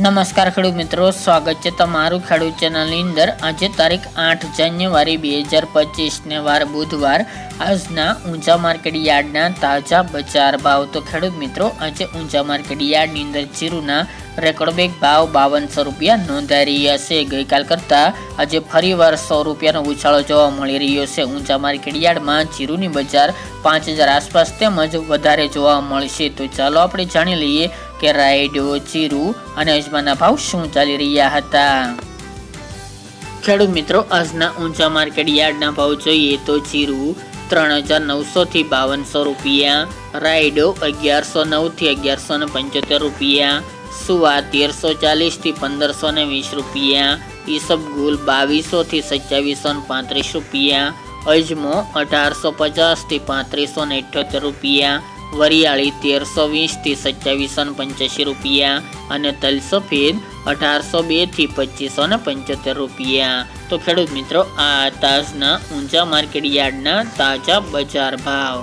નમસ્કાર ખેડૂત મિત્રો, સ્વાગત છે તમારું ખેડૂત ચેનલની અંદર। આજે તારીખ 8 જાન્યુઆરી 2025 ને વાર બુધવાર। આજના ઊંચા માર્કેટ યાર્ડના તાજા બજાર ભાવ। તો ખેડૂત મિત્રો, આજે ઊંચા માર્કેટ યાર્ડની અંદર જીરુના રેકોર્ડ બ્રેક ભાવ 5200 રૂપિયા નોંધાઈ રહ્યા છે। ગઈકાલ કરતાં આજે ફરીવાર 100 રૂપિયાનો ઉછાળો જોવા મળી રહ્યો છે। ઊંચા માર્કેટ યાર્ડમાં જીરુની બજાર 5000 આસપાસ તેમજ વધારે જોવા મળશે। તો ચાલો આપણે જાણી લઈએ કે રાયડો, જીરુ અને અજમાના ભાવ શું ચાલી રહ્યા હતા। ખેડૂત મિત્રો, આજના ઊંચા માર્કેટ યાર્ડના ભાવ જોઈએ તો જીરુ 3900 થી 5200 રૂપિયા, રાયડો 1109 થી 1175 રૂપિયા, સુવા 1340 થી 1520 રૂપિયા, ઈસબગુલ 2200 થી 2735 રૂપિયા, અજમો 1850 થી 3578 રૂપિયા, વરિયાળી 1320 થી 2785 રૂપિયા અને તલ સફેદ 1802 થી 2575 રૂપિયા। તો ખેડૂત મિત્રો, આ તાજના ઊંચા માર્કેટ યાર્ડના તાજા બજાર ભાવ।